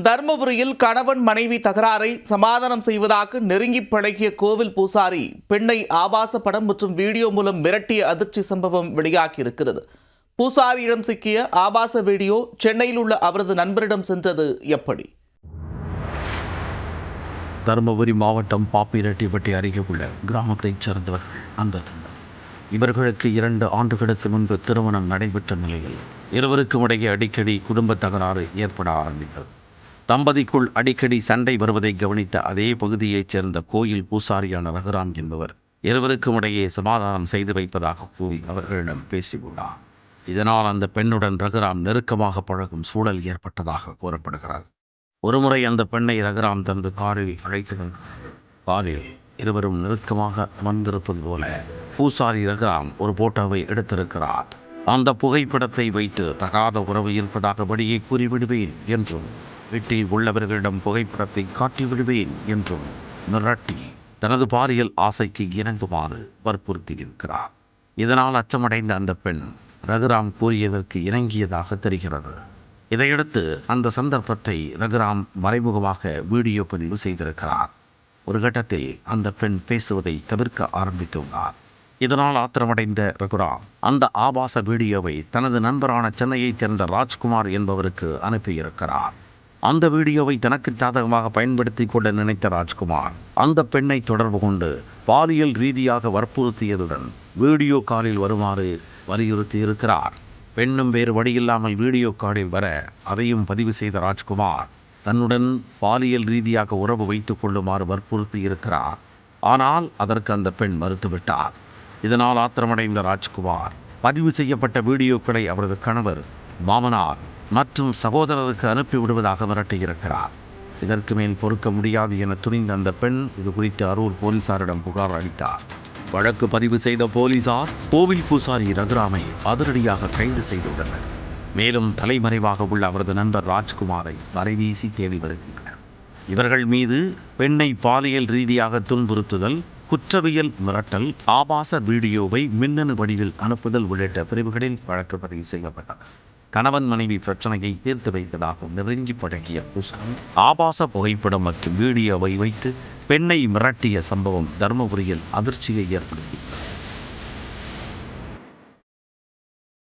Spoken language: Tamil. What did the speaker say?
தர்மபுரியில் கணவன் மனைவி தகராறை சமாதானம் செய்வதாக நெருங்கி பழகிய கோவில் பூசாரி பெண்ணை ஆபாச படம் மற்றும் வீடியோ மூலம் மிரட்டிய அதிர்ச்சி சம்பவம் வெளியாகியிருக்கிறது. பூசாரியிடம் சிக்கிய ஆபாச வீடியோ சென்னையில் உள்ள அவரது நண்பரிடம் சென்றது எப்படி? தருமபுரி மாவட்டம் பாப்பிரெட்டிப்பட்டி அருகே உள்ள கிராமத்தைச் சேர்ந்தவர்கள் அந்த தம்பதி. இவர்களுக்கு 2 ஆண்டுகளுக்கு முன்பு திருமணம் நடைபெற்ற நிலையில் இருவருக்கும் இடையே அடிக்கடி குடும்ப தகராறு ஏற்பட ஆரம்பித்தது. தம்பதிக்குள் அடிக்கடி சண்டை வருவதை கவனித்த அதே பகுதியைச் சேர்ந்த கோயில் பூசாரியான ரகுராம் என்பவர் இருவருக்கும் இடையே சமாதானம் செய்து வைப்பதாக கூறி அவர்களிடம் பேசியுள்ளார். இதனால் அந்த பெண்ணுடன் ரகுராம் நெருக்கமாக பழகும் சூழல் ஏற்பட்டதாக கூறப்படுகிறது. ஒருமுறை அந்த பெண்ணை ரகுராம் தனது காரில் அழைத்து காரில் இருவரும் நெருக்கமாக அமர்ந்திருப்பது போல பூசாரி ரகுராம் ஒரு போட்டோவை எடுத்திருக்கிறார். அந்த புகைப்படத்தை வைத்து தகாத உறவு இருப்பதாக வழியை கூறிவிடுவேன் என்றும் வீட்டில் உள்ளவர்களிடம் புகைப்படத்தை காட்டிவிடுவேன் என்றும் மிரட்டி தனது பாலியல் ஆசைக்கு இணங்குமாறு வற்புறுத்தியிருக்கிறார். இதனால் அச்சமடைந்த அந்த பெண் ரகுராம் கூறியதற்கு இணங்கியதாக தெரிகிறது. இதையடுத்து அந்த சந்தர்ப்பத்தை ரகுராம் மறைமுகமாக வீடியோ பதிவு செய்திருக்கிறார். ஒரு கட்டத்தில் அந்த பெண் பேசுவதை தவிர்க்க ஆரம்பித்துள்ளார். இதனால் ஆத்திரமடைந்த ரகுராம் அந்த ஆபாச வீடியோவை தனது நண்பரான சென்னையைச் சேர்ந்த ராஜ்குமார் என்பவருக்கு அனுப்பியிருக்கிறார். அந்த வீடியோவை தனக்கு சாதகமாக பயன்படுத்தி கொள்ள நினைத்த ராஜ்குமார் அந்த பெண்ணை தொடர்பு கொண்டு பாலியல் ரீதியாக வற்புறுத்தியதுடன் வீடியோ காலில் வருமாறு வலியுறுத்தியிருக்கிறார். பெண்ணும் வேறு வழியில்லாமல் வீடியோ காலில் வர அதையும் பதிவு செய்த ராஜ்குமார் தன்னுடன் பாலியல் ரீதியாக உறவு வைத்துக் கொள்ளுமாறு வற்புறுத்தி இருக்கிறார். ஆனால் அதற்கு அந்த பெண் மறுத்துவிட்டார். இதனால் ஆத்திரமடைந்த ராஜ்குமார் பதிவு செய்யப்பட்ட வீடியோக்களை அவரது கணவர், மாமனார் மற்றும் சகோதரருக்கு அனுப்பிவிடுவதாக மிரட்டியிருக்கிறார். இதற்கு மேல் பொறுக்க முடியாது என துணிந்த அந்த பெண் இது குறித்து அரூர் போலீசாரிடம் புகார் அளித்தார். வழக்கு பதிவு செய்த போலீசார் கோவில் பூசாரி ரகுராமை அதிரடியாக கைது செய்துள்ளனர். மேலும் தலைமறைவாக உள்ள அவரது நண்பர் ராஜ்குமாரை வலைவீசி தேடி வருகின்றனர். இவர்கள் மீது பெண்ணை பாலியல் ரீதியாக துன்புறுத்துதல், குற்றவியல் மிரட்டல், ஆபாச வீடியோவை மின்னணு வடிவில் அனுப்புதல் உள்ளிட்ட பிரிவுகளில் வழக்கு பதிவு செய்யப்பட்டது. கணவன் மனைவி பிரச்சனையை தீர்த்து வைத்ததாக நெருங்கி பழகிய பூசாரி ஆபாச புகைப்படம் மற்றும் வீடியோவை வைத்து பெண்ணை மிரட்டிய சம்பவம் தர்மபுரியில் அதிர்ச்சியை ஏற்படுத்தியது.